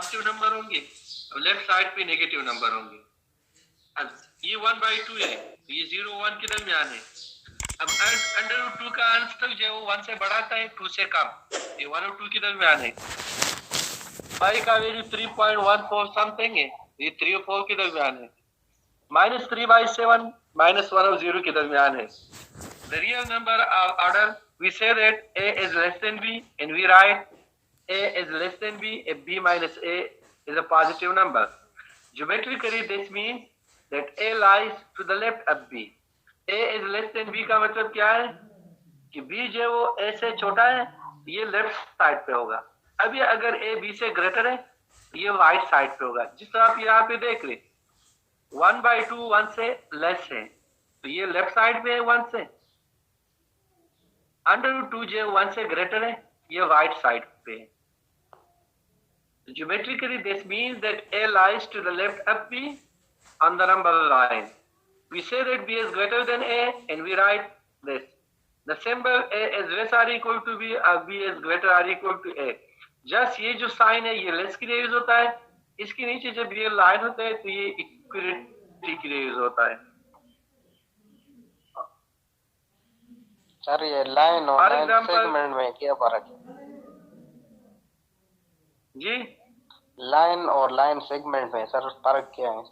Positive number होंगे और left side पे नेगेटिव नंबर होंगे। अब ये 1/2 है, ये 0 1 के दरमियान है। अब √2 का अंश तक जो है वो 1 से बढ़ाता है, 2 से कम, ये 1 और 2 के दरमियान है। पाई का वैल्यू 3.14 समथिंग है, ये 3 और 4 के दरमियान है। -3/7 -1 और 0 के दरमियान है। The real number of order, we say that a is less than b and we write a is less than b if b minus a is a positive number. Geometrically this means that a lies to the left of b. a is less than b का मतलब क्या है कि b जो है वो a से छोटा है, ये लेफ्ट साइड पे होगा। अभी अगर a b से ग्रेटर है, ये राइट साइड पे होगा। जिस तरह आप यहाँ पे देख रहे 1/2 1 से लेस है, तो ये लेफ्ट साइड पे है 1 से। √2 जो 1 से ग्रेटर है, ये राइट साइड पे है। Geometrically this means that a lies to the left of b on the number line. We say that b is greater than a and we write this. The symbol a is less or equal to b or b is greater or equal to a. Just ये जो sign है ये less के लिए use होता है, इसके नीचे जब ये लाइन होता है तो ये इक्वलिटी के लिए यूज होता है। सर ये लाइन और लाइन सेगमेंट में क्या फर्क है जी? लाइन और लाइन सेगमेंट में सर फर्क क्या है?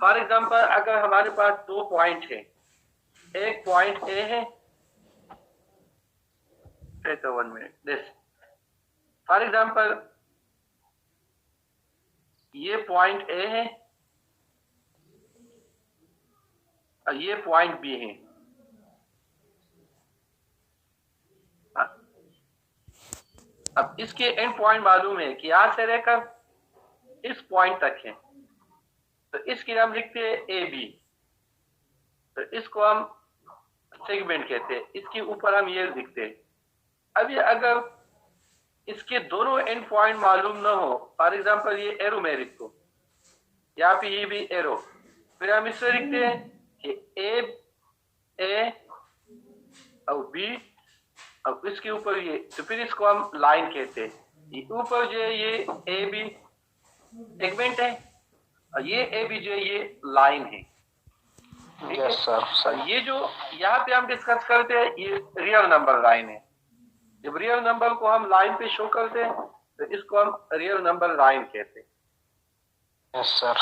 फॉर एग्जाम्पल अगर हमारे पास 2 पॉइंट है, एक पॉइंट ए है, take 1 minute this, for example ये पॉइंट ए है और ये पॉइंट बी है। अब इसके एंड पॉइंट मालूम है कि यहां से लेकर इस पॉइंट तक है, तो इसके हम लिखते हैं ए बी, तो इसको हम सेगमेंट कहते हैं। इसके ऊपर हम ये लिखते हैं। अभी अगर इसके दोनों एंड पॉइंट मालूम ना हो, फॉर एग्जांपल ये एरो में लिखो, यहाँ पे ये भी एरो, फिर हम इससे लिखते हैं कि ए और बी और इसके ऊपर ये, तो फिर इसको हम लाइन कहते हैं। ये ऊपर जो है ये ए बी सेगमेंट है और ये ए बी जो है ये लाइन है। Yes sir. ये जो यहाँ पे हम डिस्कस करते हैं ये रियल नंबर लाइन है। जब रियल नंबर को हम लाइन पे शो करते हैं तो इसको हम रियल नंबर लाइन कहते हैं। Yes sir.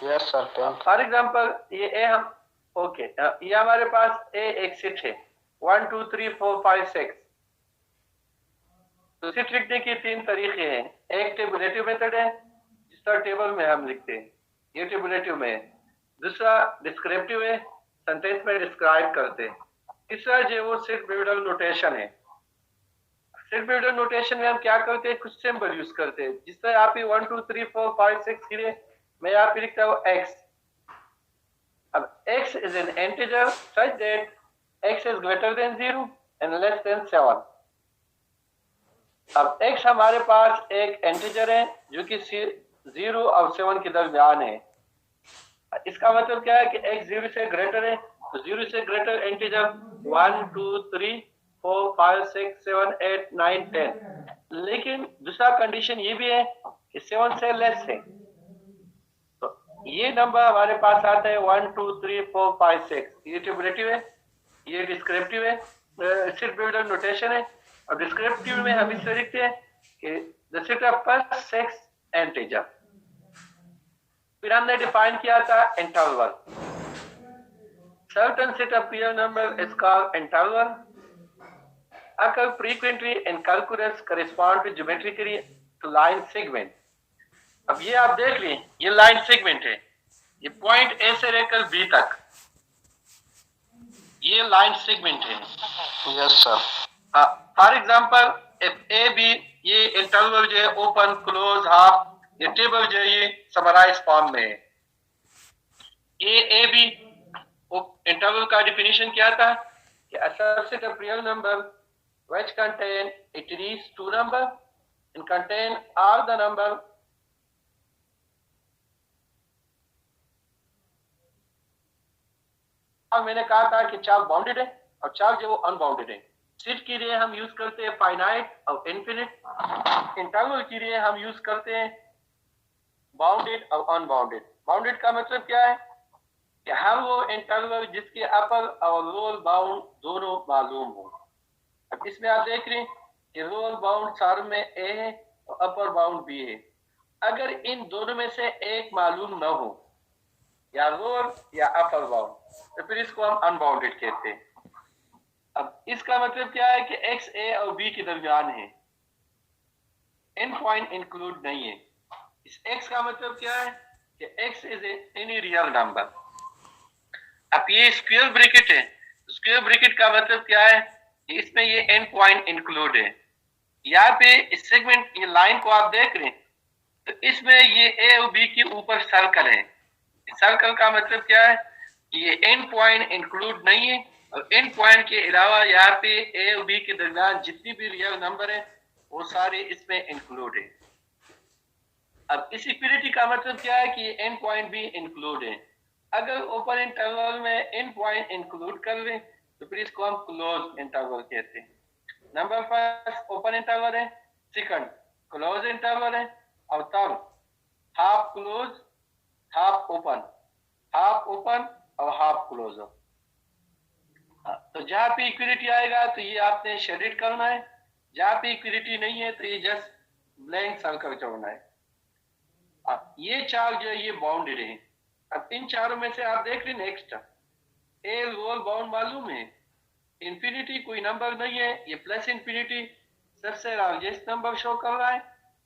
Yes sir. For example ये ए हम ओके, ये हमारे पास ए एक सेट है 1 2 3 4 5 6। तो सेट लिखने के 3 तरीके हैं। एक टेबुलेटिव मेथड है, जिस तरह टेबल में हम लिखते हैं, ये टेबुलेटिव में है। दूसरा डिस्क्रिप्टिव है, सेंटेंस में डिस्क्राइब करते हैं। तीसरा जो वो सेट बिल्डर नोटेशन है। सेट बिल्डर नोटेशन में हम क्या करते हैं, कुछ सिंबल यूज करते हैं। जिस तरह यहाँ पे 1 2 3 4 5 6 के लिए मैं यहाँ पे लिखता हूँ x। अब x is an integer such that x is greater than 0 and less than 7। अब x हमारे पास एक इंटीजर है जो कि 0 और 7 के दरमियान है। इसका मतलब क्या है कि x 0 से ग्रेटर है, तो 0 से ग्रेटर इंटीजर 1 2 3 4 5 6 7 8 9 10। लेकिन दूसरा कंडीशन ये भी है कि 7 से लेस है, तो ये नंबर हमारे पास आता है 1 2 3 4 5 6। ये टेबुलेटिव है, ये डिस्क्रिप्टिव है, सेट बिल्डर नोटेशन है। और डिस्क्रिप्टिव में हम इससे लिखते हैं कि the set of first 6 integer. फिर हमने डिफाइन किया था interval. Certain set of real number is called interval. occur frequently in calculus correspond to geometrically to line segment। अब ये आप देख लें, ये लाइन सेगमेंट है, ये पॉइंट ए से लेकर बी तक ये लाइन सेगमेंट है। Yes sir. For example A B, ये इंटरवल जो है ओपन क्लोज हाफ, ये टेबल जो है ये समराइज फॉर्म में है। ए बी इंटरवल का डेफिनेशन क्या था कि a subset of real number which contain at least 2 number and contain all the number और मैंने कहा था कि चार बाउंडेड है और चार जो अनबाउंडेड है। स्ट्रिट के लिए हम यूज करते हैं फाइनाइट और इनफिनिट। इंटरवल के लिए हम यूज करते हैं बाउंडेड और अनबाउंडेड। बाउंडेड का मतलब क्या है कि हर वो इंटरवल जिसके अपर और लोअर बाउंड दोनों मालूम हो। अब इसमें आप देख रहे हैं कि लोअर बाउंड सारों में ए है और अपर बाउंड बी है। अगर इन दोनों में से एक मालूम न हो, या लोअर या अपर बाउंड, तो फिर इसको हम अनबाउंडेड कहते हैं। अब इसका मतलब क्या है कि एक्स ए और बी के दरमियान है, एन पॉइंट इंक्लूड नहीं है। इस एक्स का मतलब क्या है कि x is any real number. अब ये स्क्वायर ब्रैकेट है, स्क्वायर ब्रैकेट का मतलब क्या है कि इसमें ये एन पॉइंट इंक्लूड है। यहाँ पे इस सेगमेंट, ये लाइन को आप देख रहे हैं, तो इसमें ये ए और बी के ऊपर सर्कल है। सर्कल का मतलब क्या है कि ये एन पॉइंट इंक्लूड नहीं है, और एन पॉइंट के अलावा यहाँ पे ए और बी के दरमियान जितनी भी रियल नंबर है वो सारे इसमें इंक्लूड है। अब इस इक्विलिटी का मतलब क्या है कि ये एन पॉइंट भी इंक्लूड है। अगर ओपन इंटरवल में एन पॉइंट इंक्लूड कर लें तो फिर इसको हम क्लोज इंटरवल कहते हैं। नंबर फर्स्ट ओपन इंटरवल है, सेकंड क्लोज इंटरवल है, और third half close half open, half open और हाफ क्लोज। तो जहां पे इक्विलिटी आएगा तो ये आपने शेडेड करना है, जहां पे इक्विलिटी नहीं है तो ये जस्ट ब्लैंक सर्कल छोड़ना है। अब ये चार जो है ये बाउंडेड है। अब इन चारों में से आप देख रहे नेक्स्ट, ए लोअर बाउंड मालूम है, इंफिनिटी कोई नंबर नहीं है, ये प्लस इंफिनिटी सबसे लार्जेस्ट नंबर शो कर रहा है,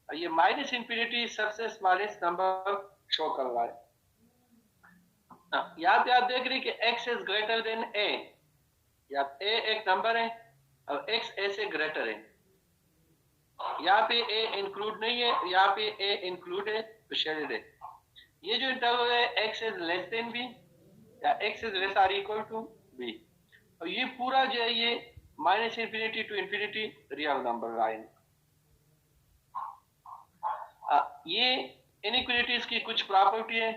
और ये माइनस इंफिनिटी सबसे स्मॉलेस्ट नंबर शो कर रहा है। यहाँ पे आप देख रहे हैं कि x is greater than a, या a एक नंबर है और x a से ग्रेटर है। यहाँ पे a इंक्लूड नहीं है, यहाँ पे a इंक्लूड है तो शेडेड है। ये जो इंटरवल है x is less than b या x is less or equal to b, और ये पूरा जो है ये minus infinity to infinity real number line. ये इनइक्वालिटीज की कुछ प्रॉपर्टी है।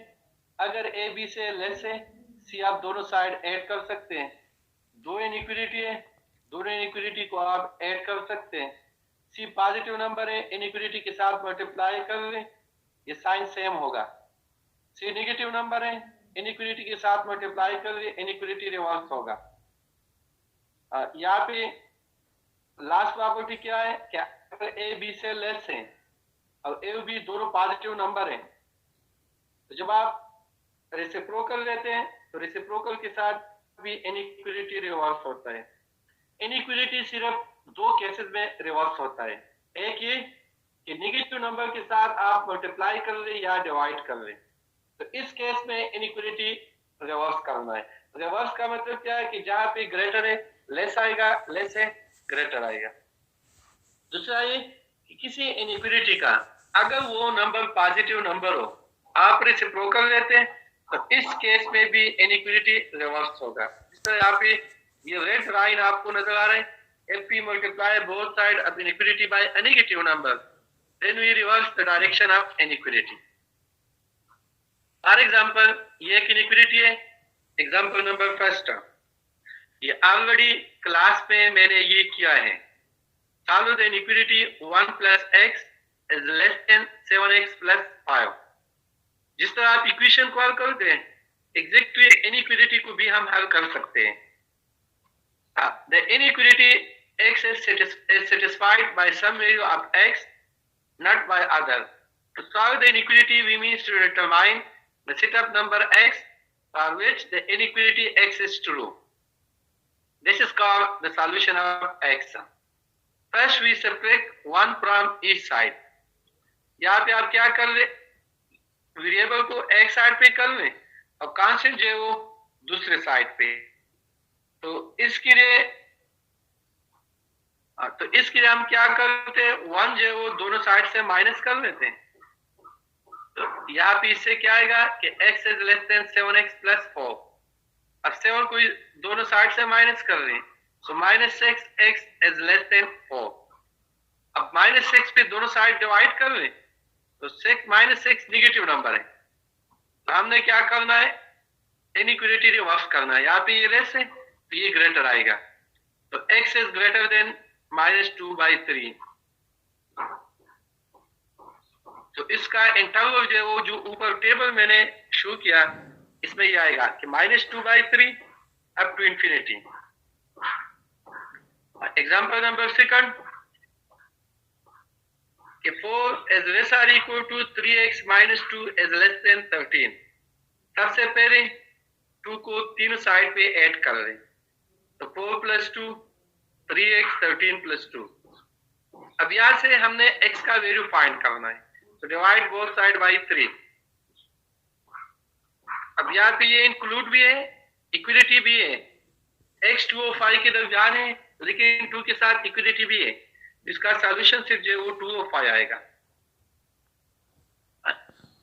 अगर ए बी से लेस है, सी आप दोनों साइड ऐड कर सकते हैं। दो इनइक्वालिटी है, दोनों इनइक्वालिटी को आप ऐड कर सकते हैं। सी पॉजिटिव नंबर है, इनइक्वालिटी के साथ मल्टीप्लाई कर लें, ये साइन सेम होगा। सी नेगेटिव नंबर है, इनइक्वालिटी के साथ मल्टीप्लाई कर लें, इनइक्वालिटी रिवर्स होगा। यहाँ पे लास्ट प्रॉपर्टी क्या है कि अगर ए बी से लेस है और ए और बी दोनों पॉजिटिव नंबर है, तो जब आप रेसिप्रोकल लेते हैं तो रेसिप्रोकल के साथ भी इनइक्वालिटी रिवर्स होता है। इनइक्वालिटी सिर्फ दो केसेस में रिवर्स होता है। एक ये कि नेगेटिव नंबर के साथ आप मल्टीप्लाई कर ले या डिवाइड कर ले, तो इस केस में इनइक्वालिटी रिवर्स करना है। रिवर्स का मतलब क्या है कि जहां पे ग्रेटर है लेस आएगा, लेस है ग्रेटर आएगा। दूसरा ये कि किसी इनइक्वालिटी का अगर वो नंबर पॉजिटिव नंबर हो, आप रेसिप्रोकल लेते हैं तो इस केस में भी इनइक्वालिटी रिवर्स होगा। इस तरह यहाँ पे ये रेड लाइन आपको नजर आ रहा है, if we multiply both sides of inequality by a negative number, then we reverse the direction of inequality. For example, ये एक inequality है, एग्जाम्पल नंबर फर्स्ट। ये ऑलरेडी क्लास में मैंने ये किया है। Solve the inequality 1 plus x is less than 7x plus 5। जिस तरह आप इक्वेशन को हल करते हैं, एग्जैक्टली इनइक्वालिटी को भी हम हल कर सकते हैं। The inequality x is satisfied by some value of x, not by other. To solve the inequality, we mean to determine the set of number x for which the inequality x is true. This is called the solution of x. First, we subtract 1 from each side. यहाँ पे आप क्या कर ले, variable को एक side पे कर लें और कांस्टेंट जो है वो दूसरे साइड पे। तो इसके लिए हम क्या करते हैं, 1 जो है वो दोनों साइड से माइनस कर लेते हैं। तो यहाँ पे इससे क्या आएगा कि x is less then 7x plus 4। अब 7 को दोनों साइड से माइनस कर लें, so minus 6x is less then 4। अब माइनस 6 पे दोनों साइड डिवाइड कर लें, तो 6 माइनस 6 निगेटिव नंबर है, तो हमने क्या करना है, इनइक्वालिटी रिवर्स करना है। यहाँ पे ये लेस है तो ये ग्रेटर आएगा। तो x इज ग्रेटर देन -2/3। तो इसका इंटरवल जो है वो जो ऊपर टेबल मैंने शो किया इसमें ये आएगा कि -2/3 up to infinity. Example number second कि 4 is less or equal to 3x minus 2 is less than 13। सबसे पहले 2 को तीनों साइड पे ऐड कर लें, तो 4 + 2 3x 13 + 2। अब यहां से हमने x का वैल्यू फाइंड करना है, तो डिवाइड बोथ साइड बाई 3। अब यहाँ पे ये इंक्लूड भी है, इक्विलिटी भी है। x 205 की तरफ जा रहे हैं लेकिन 2 के साथ इक्विलिटी भी है, इसका सॉल्यूशन सिर्फ जो है वो 205 आएगा।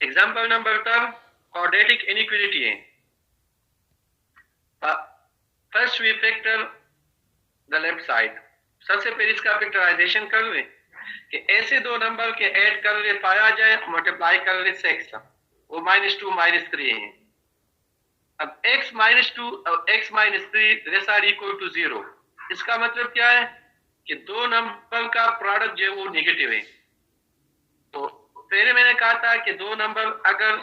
एग्जांपल नंबर 10 क्वाड्रेटिक इनइक्विलिटी है। First we factor the left side. सबसे पहले इसका फैक्टराइजेशन कर ले कि ऐसे दो नंबर के ऐड कर ले 5 आ जाए, मल्टीप्लाई कर ले 6, वो -2 -3 है। अब x -2 और x -3 less or equal to 0। इसका मतलब क्या है कि दो नंबर का प्रोडक्ट जो है वो नेगेटिव है। तो पहले मैंने कहा था कि दो नंबर, अगर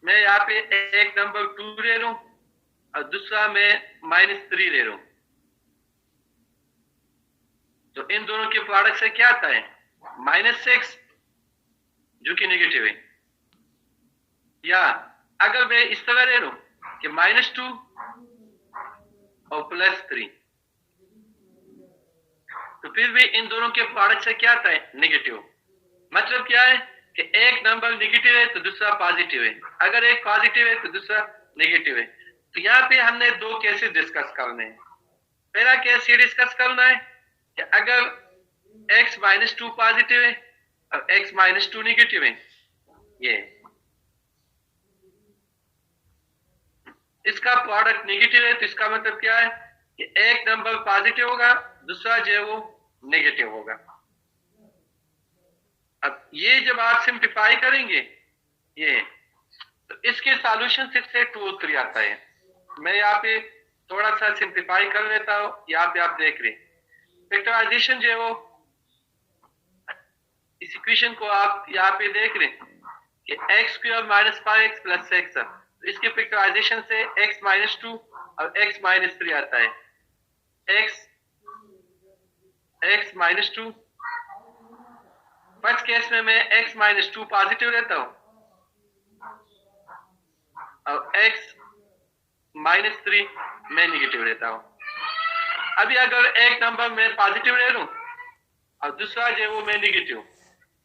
मैं यहाँ पे एक नंबर 2 ले लूं और दूसरा मैं -3 ले लूं, तो इन दोनों के प्रोडक्ट से क्या आता है -6 जो कि नेगेटिव है। या अगर मैं इस तरह ले लूं कि -2 और +3, तो फिर भी इन दोनों के प्रोडक्ट से क्या आता है नेगेटिव। मतलब क्या है कि एक नंबर नेगेटिव है तो दूसरा पॉजिटिव है, अगर एक पॉजिटिव है तो दूसरा नेगेटिव है। तो यहाँ पे हमने दो केसेस डिस्कस करने हैं। पहला केस ये डिस्कस करना है कि अगर x -2 पॉजिटिव है और x -2 नेगेटिव है, ये इसका प्रोडक्ट नेगेटिव है, तो इसका मतलब क्या है कि एक नंबर पॉजिटिव होगा, दूसरा जो है वो नेगेटिव होगा। अब ये जब आप सिंप्लीफाई करेंगे ये, तो इसके सॉल्यूशन 6 से 2 और 3 आता है। मैं यहाँ पे थोड़ा सा सिंप्लीफाई कर लेता हूँ। यहाँ पे आप देख रहे फैक्टराइजेशन जो है वो, इस इक्वेशन को आप यहाँ पे देख रहे कि x² - 5x + 6, इसके फैक्टराइजेशन से x -2 और x -3 आता है। x -2, फर्स्ट केस में मैं x -2 पॉजिटिव लेता हूं और x -3 मैं नेगेटिव लेता हूं। अभी अगर एक नंबर मैं पॉजिटिव ले लूं और दूसरा जो है वो मैं नेगेटिव,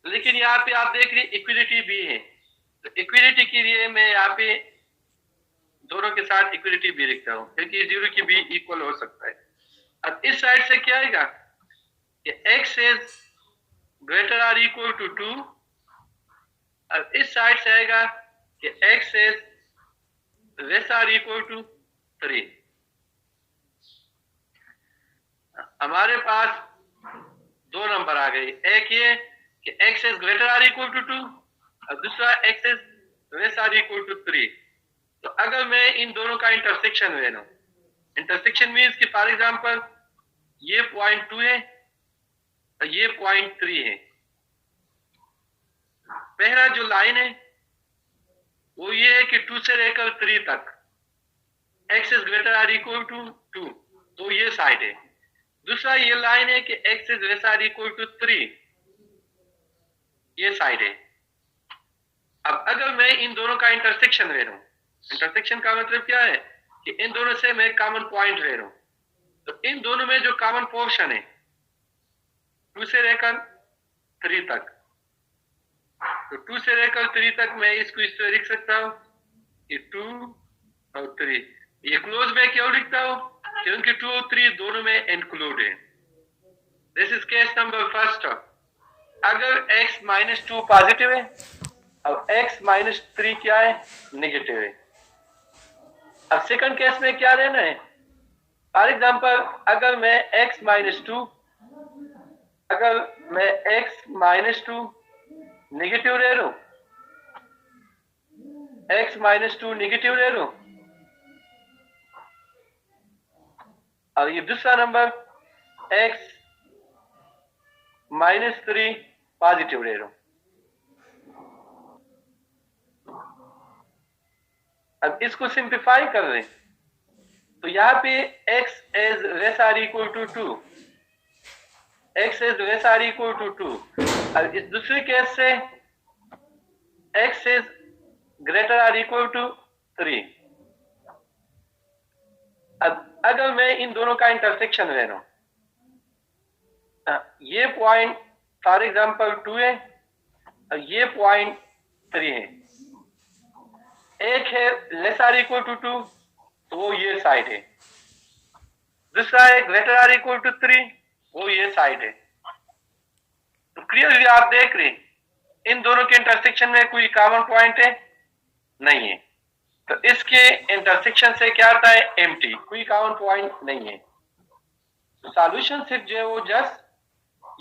लेकिन यहाँ पे आप देख रहे इक्विलिटी भी है, तो इक्विलिटी के लिए मैं यहाँ पे दोनों के साथ इक्विलिटी भी लिखता हूँ क्योंकि 0 की भी इक्वल हो सकता है। अब इस साइड से क्या आएगा कि x is greater or equal to 2, और इस साइड से आएगा कि x is less or equal to 3। हमारे पास दो नंबर आ गए, एक ये कि x is greater or equal to 2 और दूसरा x is less or equal to 3। तो अगर मैं इन दोनों का इंटरसेक्शन ले लूं, इंटरसेक्शन मीन्स कि फॉर एग्जांपल ये 0.2 है और ये 0.3 है। पहला जो लाइन है वो ये है कि 2 से लेकर 3 तक x is greater or equal to 2, तो ये साइड है। दूसरा ये लाइन है कि x is less or equal to 3, ये साइड है। अब अगर मैं इन दोनों का इंटरसेक्शन ले लूं, इंटरसेक्शन का मतलब क्या है कि इन दोनों से मैं कॉमन पॉइंट ले लूं, तो इन दोनों में जो कॉमन पोर्शन है 2 से लेकर 3 तक, तो 2 से लेकर 3 तक मैं इसको इस तरह लिख सकता हूं कि 2 और 3। ये क्लोज में क्यों लिखता हूं क्योंकि 2 और 3 दोनों में इंक्लूड है। This is case number first. अगर x -2 पॉजिटिव है और x -3 क्या है नेगेटिव है। अब सेकंड केस में क्या लेना है, फॉर एग्जांपल अगर मैं x -2 नेगेटिव ले लूं, x -2 नेगेटिव ले लूं और ये दूसरा नंबर एक्स -3 पॉजिटिव ले रहा हूं। अब इसको सिंप्लीफाई कर रहे हैं तो यहाँ पे x is less or equal to 2, x is less or equal to 2। अब इस दूसरे केस से x is greater or equal to 3। अब अगर मैं इन दोनों का इंटरसेक्शन ले रहा हूं, ये पॉइंट फॉर एग्जांपल 2 है और ये पॉइंट 3 है। एक है लेस आर इक्वल टू 2 तो वो ये साइड है, दूसरा है ग्रेटर आर इक्वल टू 3 वो ये साइड है। तो क्लियरली आप देख रहे हैं इन दोनों के इंटरसेक्शन में कोई कॉमन पॉइंट है नहीं है, तो इसके इंटरसेक्शन से क्या आता है एम्प्टी, कोई कॉमन पॉइंट नहीं है। तो सॉल्यूशन सिर्फ जो है वो जस्ट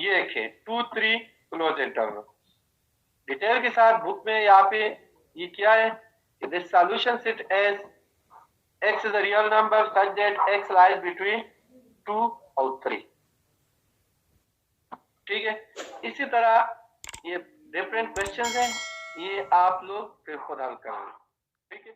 ये एक है 2 3 क्लोज इंटरवल। डिटेल के साथ बुक में यहाँ पे ये क्या है, this solution set as x is a real number such that x lies between 2 और 3। ठीक है, इसी तरह ये डिफरेंट क्वेश्चंस हैं, ये आप लोग फिर खुद हल करेंगे। ठीक है।